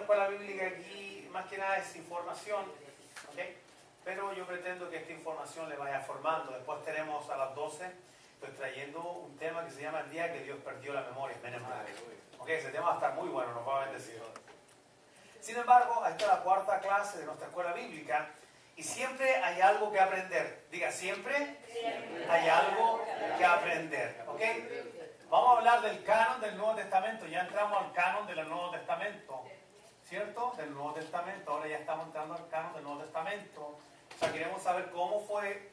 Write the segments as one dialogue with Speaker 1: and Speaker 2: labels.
Speaker 1: escuela bíblica aquí más que nada es información, ¿ok? Pero yo pretendo que esta información le vaya formando. Después tenemos a las 12, estoy trayendo un tema que se llama El día que Dios perdió la memoria. ¿Ok? Ese tema va a estar muy bueno, nos va a bendecir. Sin embargo, esta es la cuarta clase de nuestra escuela bíblica y siempre hay algo que aprender. Diga, siempre hay algo que aprender. ¿Ok? Vamos a hablar del canon del Nuevo Testamento. Ya entramos al canon del Nuevo Testamento, ¿cierto? Del Nuevo Testamento. Ahora ya estamos entrando al canon del Nuevo Testamento. O sea, queremos saber cómo fue,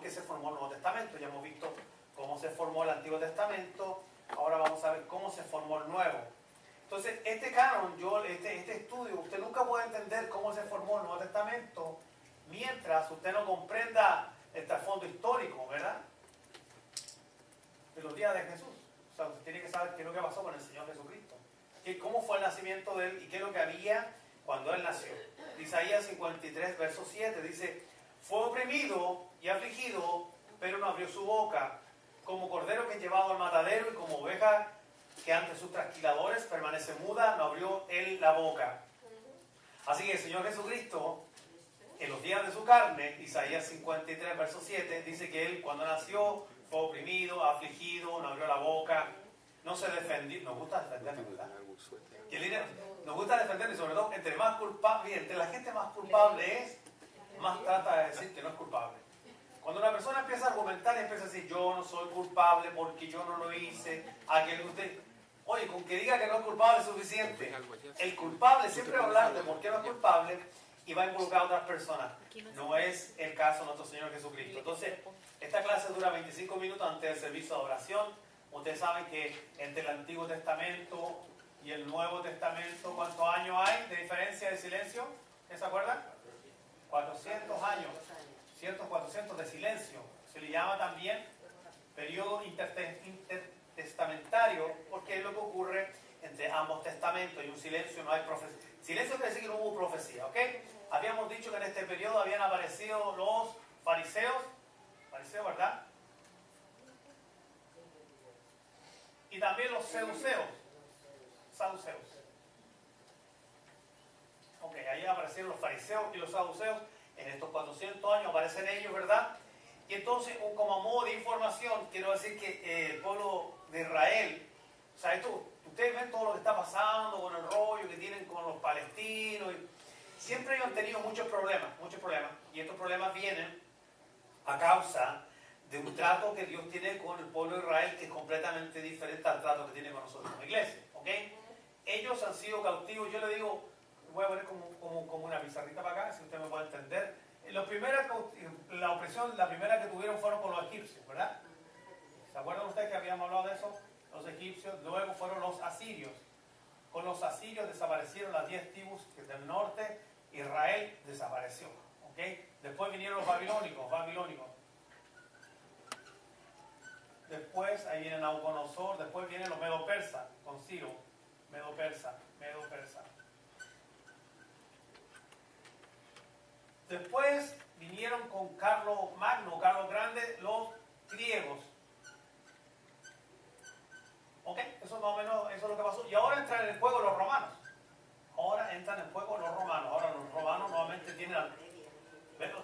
Speaker 1: que se formó el Nuevo Testamento. Ya hemos visto cómo se formó el Antiguo Testamento. Ahora vamos a ver cómo se formó el Nuevo. Entonces, este canon, este estudio, usted nunca puede entender cómo se formó el Nuevo Testamento mientras usted no comprenda el trasfondo histórico, ¿verdad? De los días de Jesús. O sea, usted tiene que saber qué es lo que pasó con el Señor Jesucristo. Cómo fue el nacimiento de Él y qué es lo que había cuando Él nació. Isaías 53, verso 7, dice: fue oprimido y afligido, pero no abrió su boca. Como cordero que es llevado al matadero y como oveja que ante sus trasquiladores permanece muda, no abrió Él la boca. Así que el Señor Jesucristo, en los días de su carne, Isaías 53, verso 7, dice que Él cuando nació fue oprimido, afligido, no abrió la boca, no se defendió. Nos gusta defendernos, ¿verdad? Nos gusta defender y sobre todo, entre más culpable, entre la gente más culpable es, más trata de decir que no es culpable. Cuando una persona empieza a argumentar y empieza a decir yo no soy culpable porque yo no lo hice, aquel usted, oye, con que diga que no es culpable es suficiente. El culpable siempre va a hablar de por qué no es culpable y va a involucrar a otras personas. No es el caso de nuestro Señor Jesucristo. Entonces, esta clase dura 25 minutos antes del servicio de oración. Ustedes saben que entre el Antiguo Testamento y el Nuevo Testamento, ¿cuántos años hay de diferencia de silencio? ¿Se acuerdan? 400 años. 400 de silencio. Se le llama también periodo intertestamentario porque es lo que ocurre entre ambos testamentos. Y un silencio, no hay profecía. Silencio quiere decir que no hubo profecía, ¿ok? Habíamos dicho que en este periodo habían aparecido los fariseos, ¿verdad? Y también los saduceos. Ok, ahí aparecieron los fariseos y los saduceos. En estos 400 años aparecen ellos, ¿verdad? Y entonces, como a modo de información, quiero decir que el pueblo de Israel, o sea, ustedes ven todo lo que está pasando con el rollo que tienen con los palestinos. Siempre ellos han tenido muchos problemas. Y estos problemas vienen a causa de un trato que Dios tiene con el pueblo de Israel que es completamente diferente al trato que tiene con nosotros como iglesia, ¿ok? Ellos han sido cautivos, yo le digo, voy a poner como una pizarrita para acá, si usted me puede entender. La opresión, la primera que tuvieron fueron con los egipcios, ¿verdad? ¿Se acuerdan ustedes que habíamos hablado de eso? Los egipcios, luego fueron los asirios. Con los asirios desaparecieron las 10 tribus del norte, Israel desapareció, ¿ok? Después vinieron los babilónicos. Después, ahí viene Nabucodonosor, después vienen los medo-persas, con Ciro, medo-persa. Después vinieron con Carlos Magno, Carlos Grande, los griegos. ¿Ok? Eso más o menos, eso es lo que pasó. Y ahora entran en el juego los romanos. Ahora los romanos nuevamente tienen...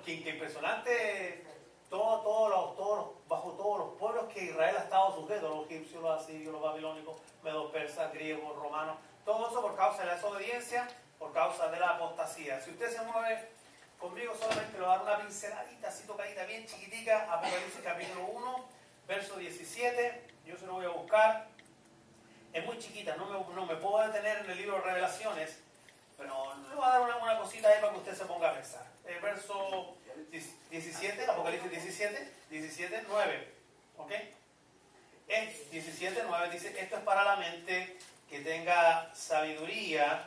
Speaker 1: Qué impresionante... bajo todos los pueblos que Israel ha estado sujeto, los egipcios, los asirios, los babilónicos, medos persas, griegos, romanos, todo eso por causa de la desobediencia, por causa de la apostasía. Si usted se mueve conmigo, solamente le voy a dar una pinceladita, así tocadita, bien chiquitica, Apocalipsis capítulo 1, verso 17, yo se lo voy a buscar, es muy chiquita, no me puedo detener en el libro de Revelaciones, pero le voy a dar una cosita ahí para que usted se ponga a pensar. El verso 17, Apocalipsis 17, 9. ¿Ok? 17, 9 dice: esto es para la mente que tenga sabiduría.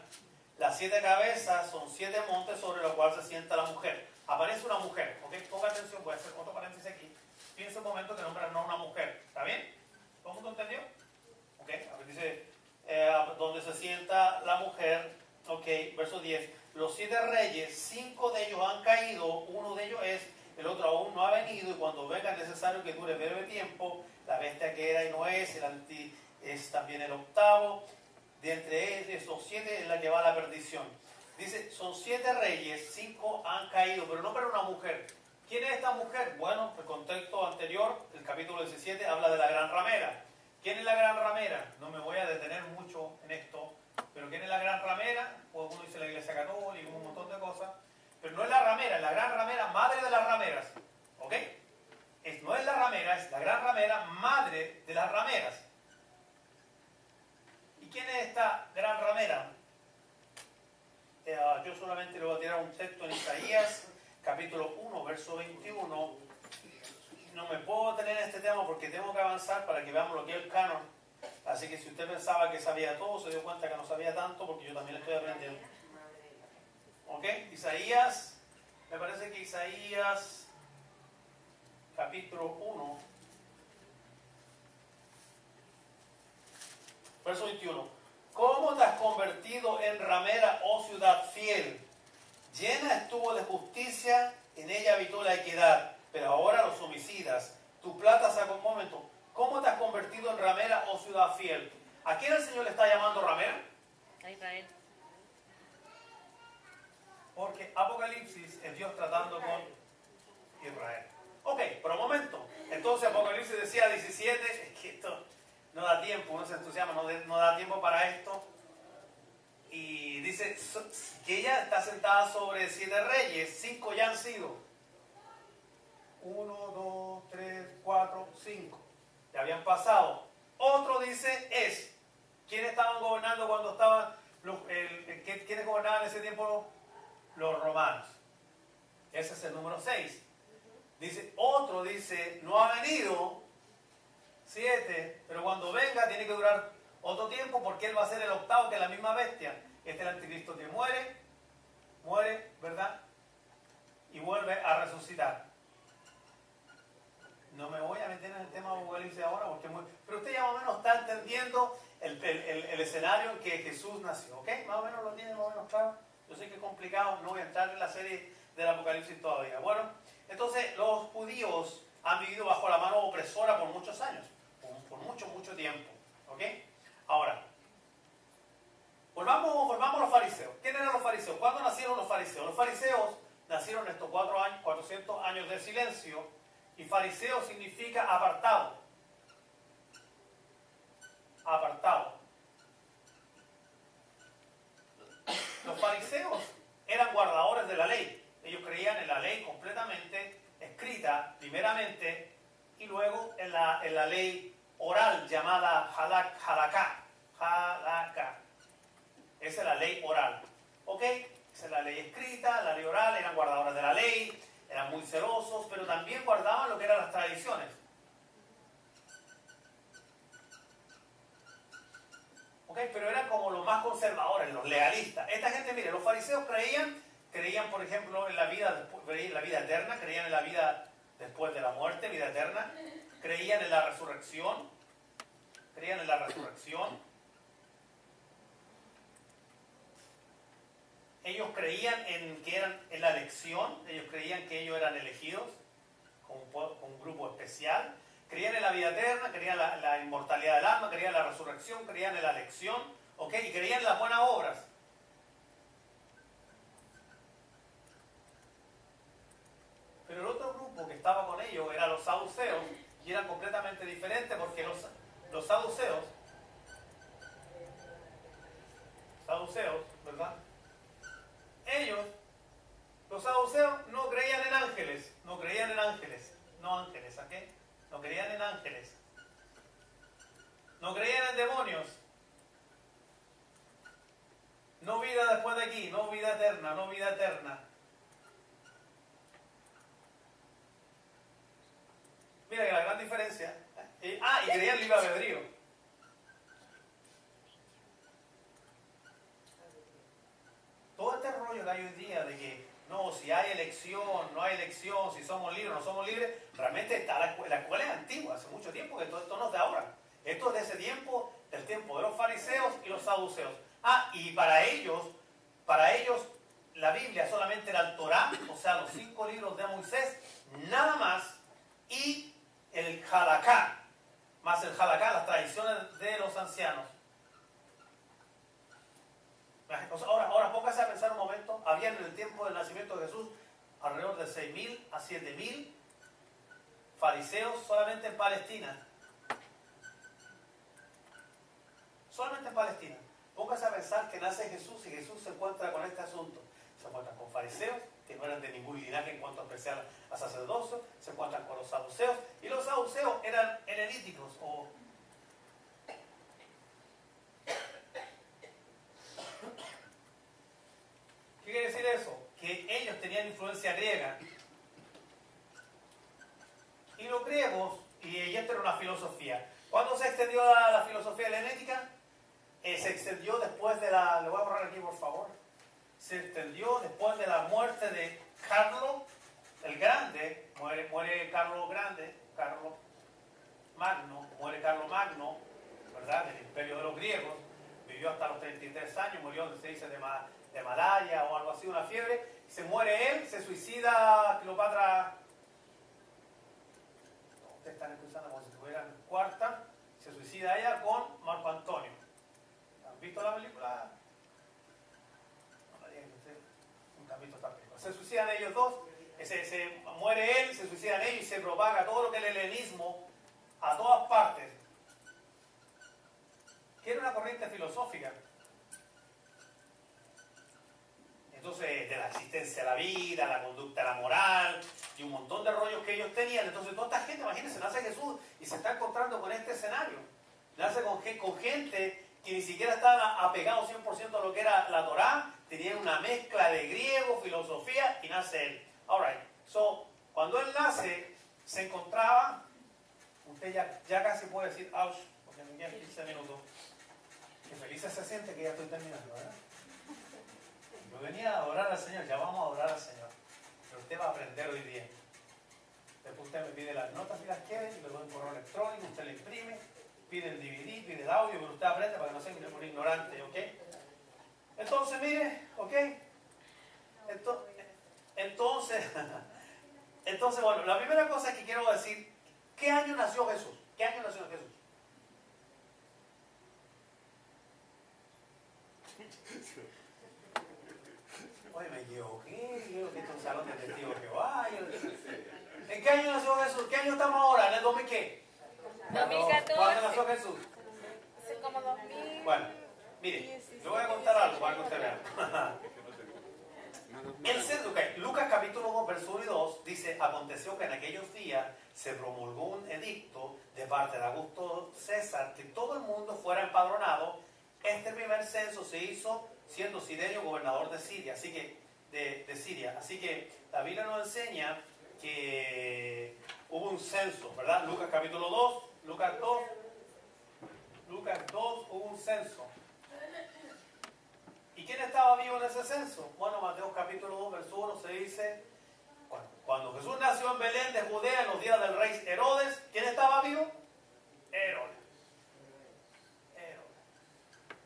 Speaker 1: Las 7 cabezas son 7 montes sobre los cuales se sienta la mujer. Aparece una mujer. ¿Ok? Ponga atención, voy a hacer otro paréntesis aquí. Piensa un momento que nombra no una mujer. ¿Está bien? ¿Todo el mundo entendió? ¿Ok? A ver, dice: donde se sienta la mujer. Ok, verso 10. Los 7 reyes, 5 de ellos han caído, uno de ellos el otro aún no ha venido, y cuando venga es necesario que dure breve tiempo. La bestia que era y no es, es también el octavo. de entre esos 7 es la que va a la perdición. Dice, son 7 reyes, 5 han caído, pero no para una mujer. ¿Quién es esta mujer? Bueno, el contexto anterior, el capítulo 17, habla de la gran ramera. ¿Quién es la gran ramera? No me voy a detener mucho en esto, pero ¿quién es la gran ramera? Pues uno dice la Iglesia Católica, un montón de cosas, pero no es la ramera, es la gran ramera, madre de las rameras. ¿Ok? No es la ramera, es la gran ramera, madre de las rameras. ¿Y quién es esta gran ramera? Yo solamente le voy a tirar un texto en Isaías, capítulo 1, verso 21. No me puedo detener en este tema porque tengo que avanzar para que veamos lo que es el canon. Así que si usted pensaba que sabía todo, se dio cuenta que no sabía tanto porque yo también le estoy aprendiendo. ¿Ok? Isaías, me parece que Isaías, capítulo 1, verso 21. ¿Cómo te has convertido en ramera, oh ciudad fiel? Llena estuvo de justicia, en ella habitó la equidad, pero ahora los homicidas, tu plata sacó un momento. ¿Cómo te has convertido en ramera, oh ciudad fiel? ¿A quién el Señor le está llamando ramera?
Speaker 2: A Israel.
Speaker 1: Porque Apocalipsis es Dios tratando con Israel. Ok, pero un momento. Entonces Apocalipsis decía 17, es que esto no da tiempo, uno se entusiasma, no da tiempo para esto. Y dice que ella está sentada sobre 7 reyes, 5 ya han sido. 1, 2, 3, 4, 5. Ya habían pasado. Otro dice es. ¿Quiénes estaban gobernando cuando estaban? ¿Quiénes gobernaban en ese tiempo? Los romanos. Ese es el número 6. Dice, otro dice, no ha venido. 7, pero cuando venga tiene que durar otro tiempo porque él va a ser el octavo, que es la misma bestia. Este es el anticristo que muere, ¿verdad? Y vuelve a resucitar. No me voy a meter en el tema de Apocalipsis ahora, porque pero usted ya más o menos está entendiendo el escenario en que Jesús nació, ¿ok? Más o menos lo tiene más o menos claro. Yo sé que es complicado, no voy a entrar en la serie del Apocalipsis todavía. Bueno, entonces los judíos han vivido bajo la mano opresora por muchos años, por mucho tiempo, ¿ok? Ahora, volvamos a los fariseos. ¿Quiénes eran los fariseos? ¿Cuándo nacieron los fariseos? Los fariseos nacieron en estos 400 años de silencio, y fariseo significa apartado. Apartado. Los fariseos eran guardadores de la ley. Ellos creían en la ley completamente escrita, primeramente, y luego en la ley oral llamada halakha. Esa es la ley oral. ¿Ok? Esa es la ley escrita, la ley oral, eran guardadores de la ley, eran muy celosos, pero también guardaban lo que eran las tradiciones. ¿Ok? Pero eran como los más conservadores, los legalistas. Esta gente, mire, los fariseos creían por ejemplo en la vida eterna, creían en la vida después de la muerte, vida eterna, creían en la resurrección, ellos creían en la elección, ellos creían que ellos eran elegidos con un grupo especial, creían en la vida eterna, creían en la inmortalidad del alma, creían en la resurrección, creían en la elección, ¿ok? Y creían en las buenas obras. Pero el otro grupo que estaba con ellos eran los saduceos, y eran completamente diferentes porque los saduceos, ¿verdad? Los saduceos no creían en ángeles, no creían en ángeles, no ángeles, ¿a qué? No creían en ángeles, no creían en demonios, no vida después de aquí, no vida eterna, no vida eterna. Mira que la gran diferencia. Y creían libre albedrío. Todo este rollo que hay hoy día de que no, si hay elección, no hay elección, si somos libres, no somos libres, realmente está la escuela es antigua, hace mucho tiempo, que todo esto no es de ahora. Esto es de ese tiempo, del tiempo de los fariseos y los saduceos. Y para ellos la Biblia solamente era el Torá, o sea, los 5 libros de Moisés, nada más, y el halakha, las tradiciones de los ancianos. Ahora póngase a pensar un momento. Había en el tiempo del nacimiento de Jesús alrededor de 6.000 a 7.000 fariseos solamente en Palestina. Solamente en Palestina. Póngase a pensar que nace Jesús y Jesús se encuentra con este asunto. Se encuentran con fariseos, que no eran de ningún linaje en cuanto a especial a sacerdocio. Se encuentran con los saduceos. Y los saduceos eran heleníticos o... ¿Qué quiere decir eso? Que ellos tenían influencia griega. Y los griegos, y esto era una filosofía. ¿Cuándo se extendió la filosofía helenítica? Se extendió después de la... Le voy a borrar aquí, por favor. Se extendió después de la muerte de Carlos el Grande. Muere Carlos Grande, Carlos Magno, muere Carlos Magno, ¿verdad? Del imperio de los griegos. Vivió hasta los 33 años, murió, se dice, de malaria o algo así, una fiebre. Se muere él, se suicida Cleopatra. Ustedes están escuchando como si estuvieran cuarta. Se suicida ella con Marco Antonio. ¿Han visto la película? No me digan que ustedes nunca han visto esta película. Se suicidan ellos dos, se muere él, se suicidan ellos y se propaga todo lo que es el helenismo a todas partes. Que era una corriente filosófica. Entonces, de la existencia de la vida, la conducta, la moral, y un montón de rollos que ellos tenían. Entonces, toda esta gente, imagínense, nace Jesús y se está encontrando con este escenario. Nace con gente que ni siquiera estaban apegados 100% a lo que era la Torá, tenían una mezcla de griego, filosofía, y nace él. Alright, so, cuando él nace, se encontraba, usted ya casi puede decir, ouch, porque me quedan 15 minutos, que felices se siente que ya estoy terminando, ¿verdad? Yo venía a adorar al Señor, ya vamos a adorar al Señor. Pero usted va a aprender hoy día. Después usted me pide las notas si las quiere, y le doy un correo electrónico, usted le imprime, pide el DVD, pide el audio, pero usted aprende para que no sea un ignorante, ¿ok? Entonces, mire, ¿ok? Entonces, bueno, la primera cosa que quiero decir, ¿qué año nació Jesús? ¿Qué año nació Jesús? Oye, me equivoqué, yo que esto es un salón de testigos de Jehová. ¿En qué año nació Jesús? ¿Qué año estamos ahora? ¿En el 2000 qué?
Speaker 2: 2014.
Speaker 1: ¿Cuándo nació Jesús?
Speaker 2: Hace como 2000.
Speaker 1: Bueno, mire, le voy a contar algo para que usted vea. Lucas capítulo 2, verso 1 y 2 dice: aconteció que en aquellos días se promulgó un edicto de parte de Augusto César que todo el mundo fuera empadronado. Este primer censo se hizo siendo Cirenio gobernador de Siria, así que de Siria. Así que la Biblia nos enseña que hubo un censo, ¿verdad? Lucas capítulo 2, Lucas 2, hubo un censo. ¿Y quién estaba vivo en ese censo? Bueno, Mateo capítulo 2, verso 1 se dice: cuando Jesús nació en Belén de Judea en los días del rey Herodes, ¿quién estaba vivo? Herodes.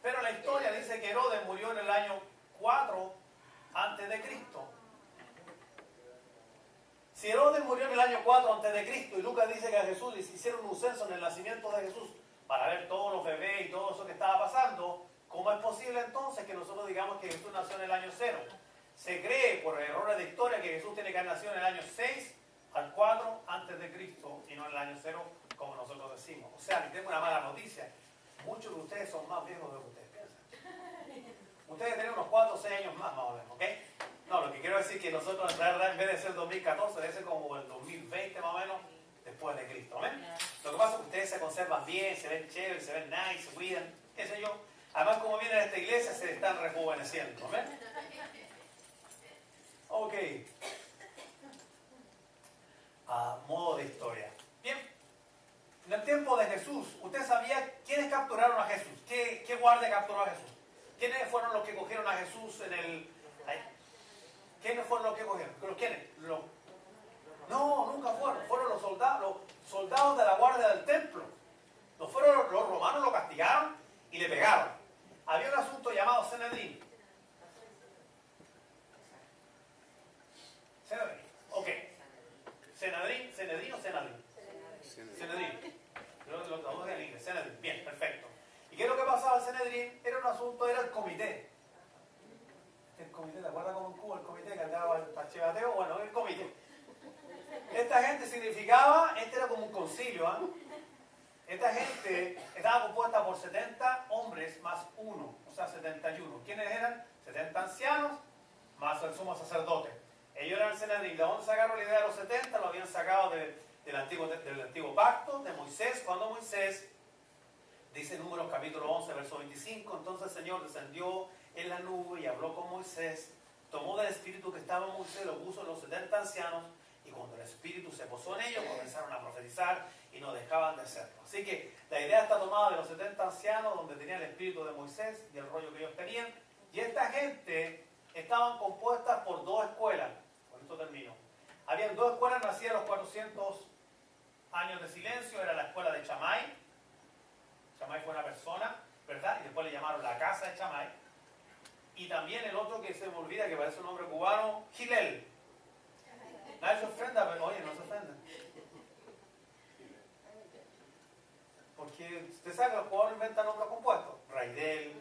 Speaker 1: Pero la historia dice que Herodes murió en el año 4 antes de Cristo. Si Herodes murió en el año 4 antes de Cristo y Lucas dice que a Jesús le hicieron un censo en el nacimiento de Jesús para ver todos los bebés y todo eso que estaba pasando, ¿cómo es posible entonces que nosotros digamos que Jesús nació en el año 0? Se cree por errores de historia que Jesús tiene que haber nacido en el año 6 al 4 antes de Cristo y no en el año 0 como nosotros decimos. O sea, les tengo una mala noticia. Muchos de ustedes son más viejos de lo que ustedes piensan. Ustedes tienen unos 4 o 6 años más o menos, ¿ok? No, lo que quiero decir es que nosotros en realidad en vez de ser 2014 debe ser como el 2020 más o menos después de Cristo, ¿ven? Lo que pasa es que ustedes se conservan bien, se ven chéveres, se ven nice, se cuidan, qué sé yo. Además, como vienen a esta iglesia, se están rejuveneciendo, ¿ven? Ok. A modo de historia. Bien. En el tiempo de Jesús, ¿usted sabía quiénes capturaron a Jesús? ¿Qué guardia capturó a Jesús? ¿Quiénes fueron los que cogieron a Jesús en el... ¿Quiénes fueron los que cogieron? ¿Quiénes? No, nunca fueron. Fueron los soldados de la guardia del templo. No fueron los romanos, lo castigaron y le pegaron. Había un asunto llamado Sanedrín. Sanedrín. Ok. ¿Sanedrín o Sanedrín? Sanedrín. Los dos en inglés. Sanedrín. Bien, perfecto. ¿Y qué es lo que pasaba al Sanedrín? Era un asunto, era el comité. El comité, ¿te acuerdas como en Cuba el comité que andaba al chivateo? Bueno, el comité. Esta gente significaba, este era como un concilio, Esta gente estaba compuesta por 70 hombres más uno, o sea, 71. ¿Quiénes eran? 70 ancianos más el sumo sacerdote. Ellos eran el Sanedrín. ¿De dónde sacaron la idea de los 70? Lo habían sacado del antiguo pacto, de Moisés. Cuando Moisés, dice en Números capítulo 11, verso 25, entonces el Señor descendió en la nube y habló con Moisés, tomó del espíritu que estaba en Moisés, lo puso en los 70 ancianos, y cuando el espíritu se posó en ellos, comenzaron a profetizar y no dejaban de hacerlo. Así que la idea está tomada de los 70 ancianos, donde tenían el espíritu de Moisés y el rollo que ellos tenían, y esta gente estaban compuestas por dos escuelas. Con esto termino. Habían dos escuelas nacidas a los 400 años de silencio. Era la escuela de Chamay. Chamay fue una persona, ¿verdad? Y después le llamaron la casa de Chamay. Y también el otro que se me olvida, que parece un nombre cubano, Gilel. Nadie se ofenda, pero oye, no se ofenda. Porque usted sabe que los cubanos inventan nombres compuestos. Raidel.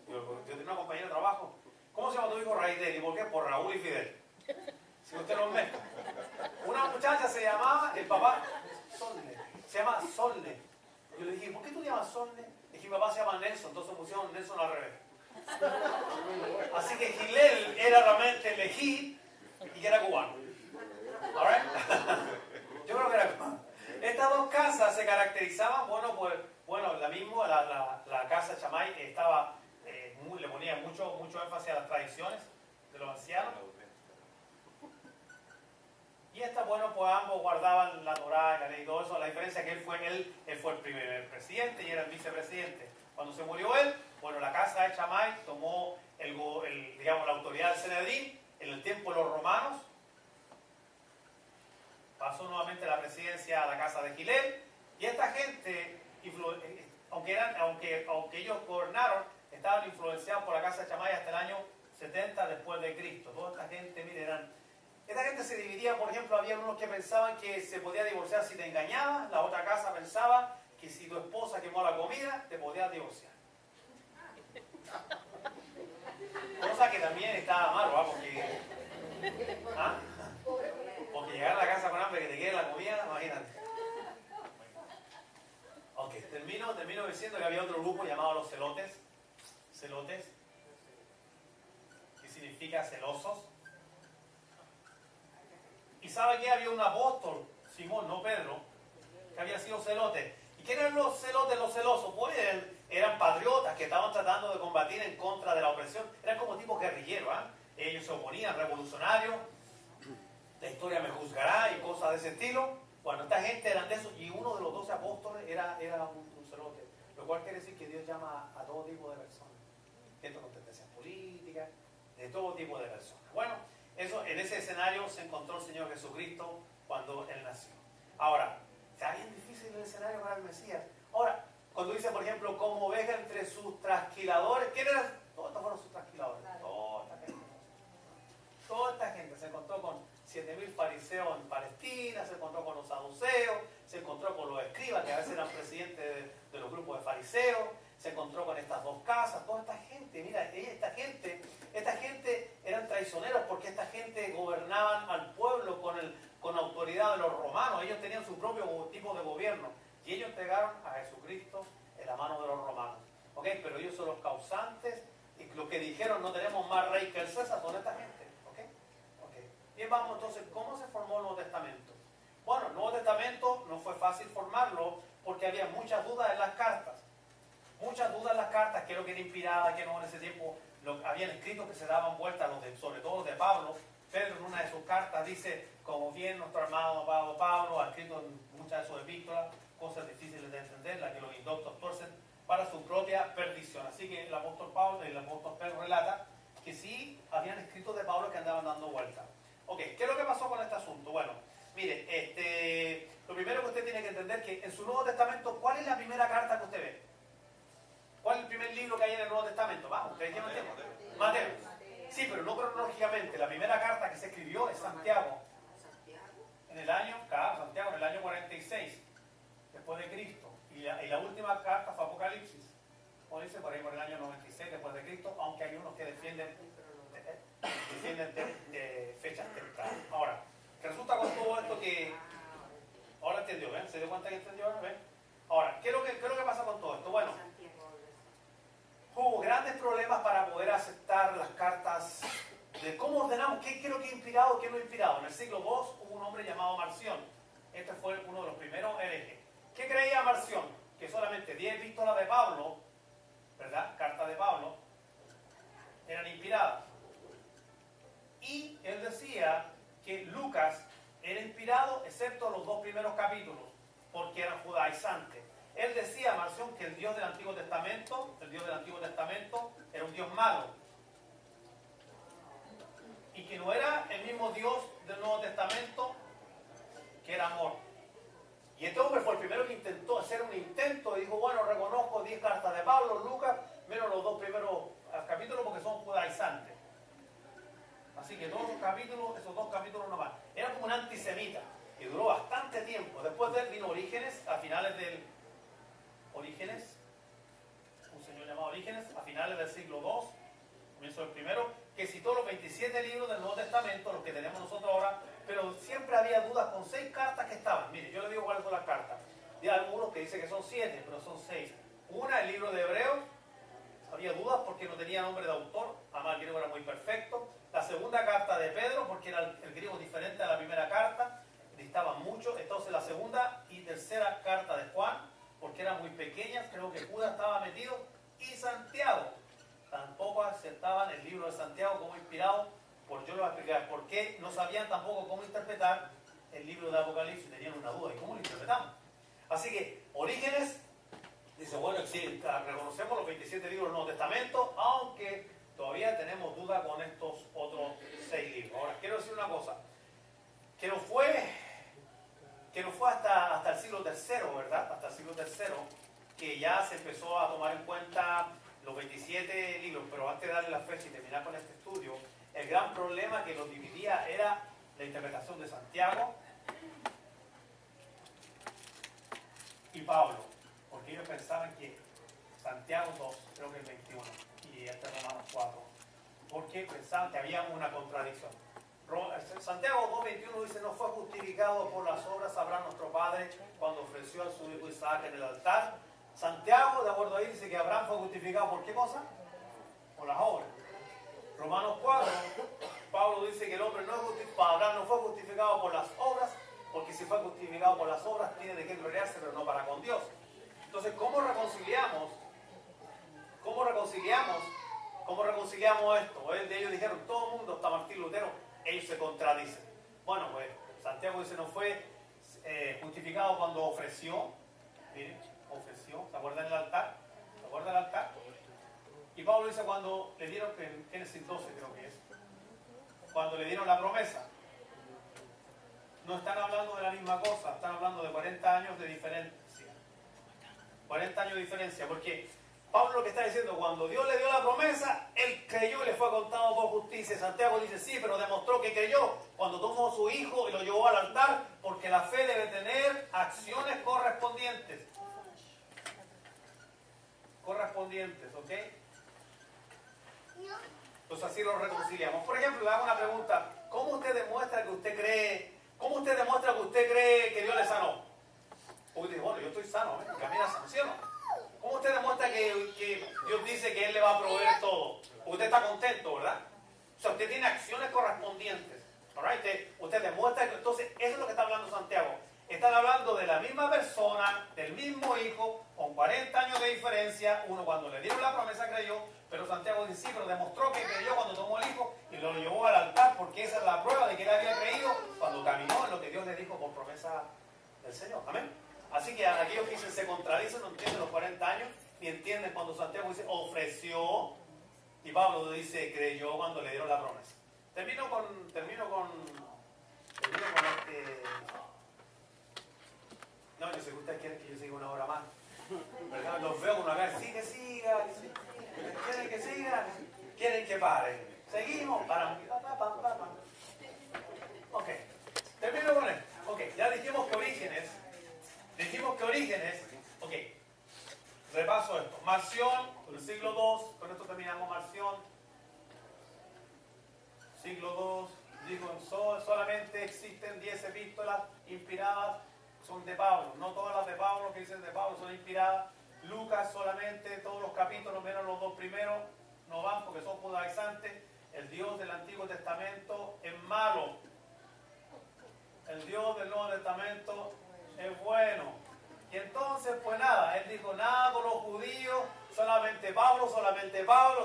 Speaker 1: Yo tengo una compañera de trabajo. ¿Cómo se llama tu hijo Raidel? ¿Y por qué? Por Raúl y Fidel. Si usted los mezcla. Una muchacha se llamaba, el papá, Solne. Se llama Solne. Yo le dije, ¿por qué tú te llamas Solne? Es que mi papá se llama Nelson, entonces pusieron Nelson al revés. Así que Gilel era realmente elegí y que era cubano. ¿Alright? Yo creo que era cubano. Estas dos casas se caracterizaban, la casa Chamay estaba, le ponía mucho énfasis a las tradiciones de los ancianos. Y ambos guardaban la Torá y la ley y todo eso. La diferencia es que él fue el primer presidente y era el vicepresidente. Cuando se murió él, la casa de Chamay tomó la autoridad del Sanedrín en el tiempo de los romanos. Pasó nuevamente la presidencia a la casa de Gilel. Y esta gente, aunque ellos gobernaron, estaban influenciados por la casa de Chamay hasta el año 70 después de Cristo. Toda esta gente, esta gente se dividía, por ejemplo, había unos que pensaban que se podía divorciar si te engañabas, la otra casa pensaba que si tu esposa quemó la comida, te podías divorciar. Cosa que también estaba malo, porque llegar a la casa con hambre que te quede la comida, imagínate. Ok, termino diciendo que había otro grupo llamado los celotes, que significa celosos. ¿Y sabe que había un apóstol, Simón, no Pedro, que había sido celote? ¿Y quién eran los celotes, los celosos? Pues eran patriotas que estaban tratando de combatir en contra de la opresión. Eran como tipos guerrilleros, Ellos se oponían, revolucionarios. La historia me juzgará y cosas de ese estilo. Bueno, esta gente eran de esos, y uno de los 12 apóstoles era un celote. Lo cual quiere decir que Dios llama a todo tipo de personas. Gente con tendencias políticas, de todo tipo de personas. Bueno, en ese escenario se encontró el Señor Jesucristo cuando Él nació. Ahora, está bien difícil el escenario para el Mesías. Ahora, cuando dice, por ejemplo, como oveja entre sus trasquiladores, ¿quién eran? Todos estos fueron sus trasquiladores. Toda esta gente se encontró con 7.000 fariseos en Palestina, se encontró con los saduceos, se encontró con los escribas, que a veces eran presidentes de los grupos de fariseos, se encontró con estas dos casas, toda esta gente. Mira, esta gente eran traicioneros porque esta gente gobernaban al pueblo con autoridad de los romanos. Ellos tenían su propio tipo de gobierno y ellos entregaron a Jesucristo en la mano de los romanos. ¿Okay? Pero ellos son los causantes y lo que dijeron, no tenemos más rey que el César, son esta gente. ¿Okay? Bien, vamos entonces, ¿cómo se formó el Nuevo Testamento? Bueno, el Nuevo Testamento no fue fácil formarlo porque había muchas dudas en las cartas. Que lo que era inspirada, que no en ese tiempo habían escritos que se daban vueltas, sobre todo los de Pablo. Pedro en una de sus cartas dice, como bien nuestro hermano Pablo ha escrito en muchas de sus epístolas, cosas difíciles de entender, las que los indoctos torcen para su propia perdición. Así que el apóstol Pedro relata que sí habían escritos de Pablo que andaban dando vueltas. Ok, ¿qué es lo que pasó con este asunto? Bueno, mire, lo primero que usted tiene que entender es que en su Nuevo Testamento, ¿cuál es la primera carta que usted ve? ¿Cuál es el primer libro que hay en el Nuevo Testamento? Vamos, ¿ustedes qué Mateo? Mateo. Sí, pero no cronológicamente. La primera carta que se escribió es Santiago. En el año 46, después de Cristo. Y la última carta fue Apocalipsis. O dice por ahí por el año 96 después de Cristo, aunque hay unos que defienden vienen de fechas tempranas. Ahora, que resulta con todo esto que... Ahora entendió, ¿ven? ¿Se dio cuenta que entendió ahora? ¿Ven? Ahora, ¿qué es lo que pasa con todo esto? Bueno, hubo grandes problemas para poder aceptar las cartas de cómo ordenamos, qué es lo que es inspirado, qué no es inspirado. En el siglo II hubo un hombre llamado Marción. Este fue uno de los primeros herejes. ¿Qué creía Marción? Que solamente 10 epístolas de Pablo, ¿verdad? Cartas de Pablo, eran inspiradas. Y él decía que Lucas era inspirado excepto los 2 primeros capítulos, porque eran judaizantes. Él decía, Marción, que el Dios del Antiguo Testamento, era un Dios malo. Y que no era el mismo Dios del Nuevo Testamento, que era amor. Y este hombre fue el primero que intentó hacer un intento y dijo, bueno, reconozco 10 cartas de Pablo, Lucas, menos los 2 primeros capítulos porque son judaizantes. Así que todos esos 2 capítulos nomás. Era como un antisemita y duró bastante tiempo. Después de él vino Orígenes, a finales del... un señor llamado Orígenes, a finales del siglo II, comienzo del primero, que citó los 27 libros del Nuevo Testamento, los que tenemos nosotros ahora, pero siempre había dudas con 6 cartas que estaban. Mire, yo le digo cuáles son las cartas. Hay algunos que dicen que son 7, pero son 6. Una, el libro de Hebreos, había dudas porque no tenía nombre de autor, además el griego era muy perfecto. La segunda carta de Pedro, porque era el griego diferente a la primera carta, distaban mucho. Entonces la segunda y tercera carta de Juan, porque eran muy pequeñas, creo que Judas estaba metido, y Santiago. Tampoco aceptaban el libro de Santiago como inspirado, por yo lo voy a explicar, porque no sabían tampoco cómo interpretar el libro de Apocalipsis, tenían una duda, ¿y cómo lo interpretamos? Así que Orígenes dice, bueno, sí, reconocemos los 27 libros del Nuevo Testamento, aunque todavía tenemos duda con estos otros 6 libros. Ahora, quiero decir una cosa, que no fue hasta el siglo III, ¿verdad? Hasta el siglo III, que ya se empezó a tomar en cuenta los 27 libros, pero antes de darle la fecha y terminar con este estudio, el gran problema que los dividía era la interpretación de Santiago y Pablo, porque ellos pensaban que Santiago 2, creo que el 21, y este Romanos 4, porque pensaban que había una contradicción. Santiago 2.21 dice, no fue justificado por las obras Abraham nuestro padre cuando ofreció a su hijo Isaac en el altar. Santiago, de acuerdo ahí, dice que Abraham fue justificado ¿por qué cosa? Por las obras. Romanos 4, Pablo dice que el hombre Abraham no fue justificado por las obras, porque si fue justificado por las obras tiene de qué gloriarse, pero no para con Dios. Entonces, ¿cómo reconciliamos esto? Ellos dijeron, todo el mundo, hasta Martín Lutero, ellos se contradicen. Bueno, pues Santiago dice, no fue justificado cuando ofreció, miren, ofreció, ¿se acuerdan del altar? ¿Se acuerdan del altar? Y Pablo dice cuando le dieron, en Génesis 12 creo que es, cuando le dieron la promesa, no están hablando de la misma cosa, están hablando de 40 años de diferencia. 40 años de diferencia, porque Pablo lo que está diciendo, cuando Dios le dio la promesa, él creyó y le fue contado por justicia. Santiago dice, sí, pero demostró que creyó cuando tomó a su hijo y lo llevó al altar, porque la fe debe tener acciones correspondientes. ¿Ok? Entonces así lo reconciliamos. Por ejemplo, le hago una pregunta, ¿cómo usted demuestra que usted cree que Dios le sanó? Porque dice, bueno, yo estoy sano, camina sano, ¿sí o no? ¿Cómo usted demuestra que Dios dice que Él le va a proveer todo? Porque usted está contento, ¿verdad? O sea, usted tiene acciones correspondientes. Right? Usted demuestra que... Entonces, eso es lo que está hablando Santiago. Están hablando de la misma persona, del mismo hijo, con 40 años de diferencia. Uno cuando le dieron la promesa creyó, pero Santiago dice, sí, pero demostró que creyó cuando tomó el hijo y lo llevó al altar, porque esa es la prueba de que él había creído cuando caminó en lo que Dios le dijo por promesa del Señor. Amén. Así que aquellos que dicen se contradicen, no entienden los 40 años, ni entienden cuando Santiago dice ofreció, y Pablo dice creyó cuando le dieron la promesa. Termino con este... No, yo sé que ustedes quieren que yo siga una hora más. ¿Verdad? Los veo uno acá, sí que siga, quieren que siga, quieren que pare. Seguimos, para. Ok, termino con esto. Ok, ya dijimos que Orígenes, ok, repaso esto. Marción, del siglo II, con esto terminamos Marción. Siglo Dijo, solamente existen 10 epístolas inspiradas, son de Pablo. No todas las de Pablo que dicen de Pablo son inspiradas. Lucas solamente, todos los capítulos, menos los 2 primeros, no van porque son judaizantes. El Dios del Antiguo Testamento es malo. El Dios del Nuevo Testamento es bueno. Y entonces, pues nada, él dijo, nada con los judíos, solamente Pablo,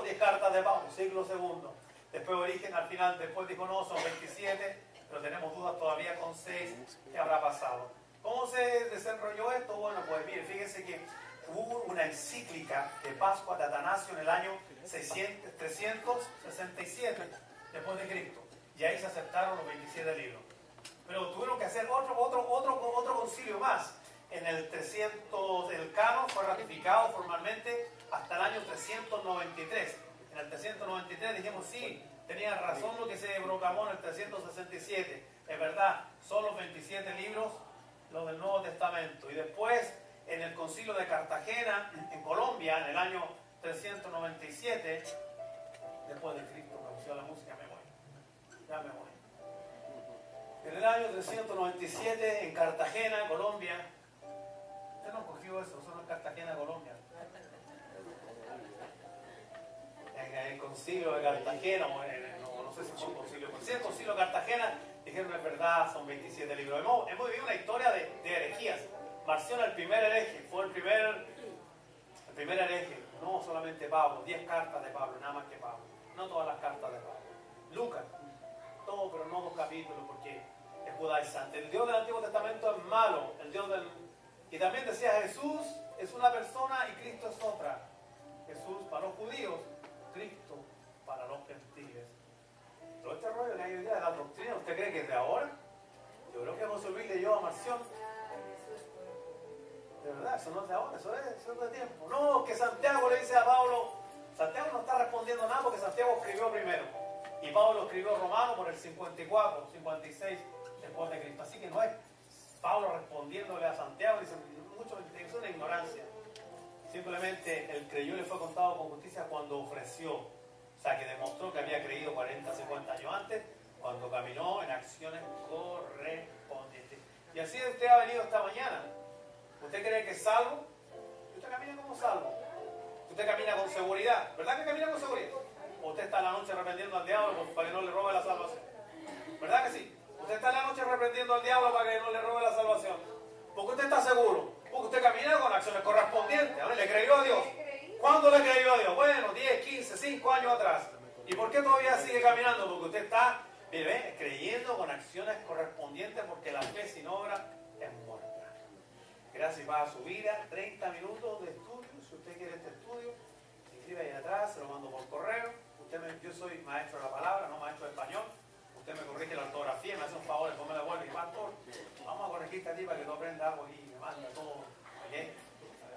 Speaker 1: 10 cartas de Pablo, siglo II. Después Origen al final, después dijo, no, son 27, pero tenemos dudas todavía con 6, ¿qué habrá pasado? ¿Cómo se desenrolló esto? Bueno, pues mire, fíjense que hubo una encíclica de Pascua de Atanasio en el año 367 después de Cristo. Y ahí se aceptaron los 27 libros. Pero tuvieron que hacer otro concilio más. En el 300, el canon fue ratificado formalmente hasta el año 393. En el 393 dijimos, sí, tenían razón lo que se proclamó en el 367. Es verdad, son los 27 libros, los del Nuevo Testamento. Y después, en el concilio de Cartagena, en Colombia, en el año 397, después de Cristo, conoció la música, me voy. Ya me voy. En el año 397, en Cartagena, Colombia. Usted no cogió eso no es Cartagena, Colombia. En el concilio de Cartagena, no sé si fue un concilio, pero sí el concilio de Cartagena, dijeron es verdad, son 27 libros. Hemos vivido una historia de herejías. Marción, el primer hereje, fue el primer hereje, no solamente Pablo, 10 cartas de Pablo, nada más que Pablo, no todas las cartas de Pablo. Lucas, todo, pero no 2 capítulos, porque es judaizante. El Dios del Antiguo Testamento es malo, y también decía Jesús es una persona y Cristo es otra. Jesús para los judíos, Cristo para los gentiles. Todo este rollo que hay hoy día de la doctrina, ¿usted cree que es de ahora? Yo creo que José Luis leyó a Marción. De verdad, eso no es de ahora, eso es de tiempo. No, que Santiago le dice a Pablo, Santiago no está respondiendo nada porque Santiago escribió primero. Y Pablo escribió Romano por el 54, 56 después de Cristo. Así que no es Pablo respondiéndole a Santiago, dice, mucho, es una ignorancia. Simplemente el creyó y le fue contado con justicia cuando ofreció. O sea, que demostró que había creído 40, 50 años antes, cuando caminó en acciones correspondientes. Y así usted ha venido esta mañana. ¿Usted cree que es salvo? Usted camina como salvo. Usted camina con seguridad. ¿Verdad que camina con seguridad? ¿O usted está en la noche reprendiendo al diablo para que no le robe la salvación? ¿Verdad que sí? Usted está en la noche reprendiendo al diablo para que no le robe la salvación. ¿Por qué usted está seguro? Porque usted camina con acciones correspondientes. A ver, ¿le creyó a Dios? ¿Cuándo le creyó a Dios? Bueno, 10, 15, 5 años atrás. ¿Y por qué todavía sigue caminando? Porque usted está, mire, creyendo con acciones correspondientes, porque la fe sin obra es muerta. Gracias para su vida, 30 minutos de estudio. Si usted quiere este estudio, se inscribe ahí atrás, se lo mando por correo. Yo soy maestro de la palabra, no maestro de español. Usted me corrige la ortografía, me hace un favor, después me devuelve. Y pastor, vamos a corregirte a ti para que tú aprendas algo y me manda todo. ¿Okay?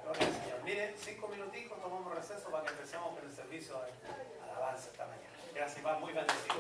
Speaker 1: Gloria al Señor. Mire, 5 minutitos, tomamos receso para que empecemos con el servicio de alabanza esta mañana. Gracias, muy bendecido.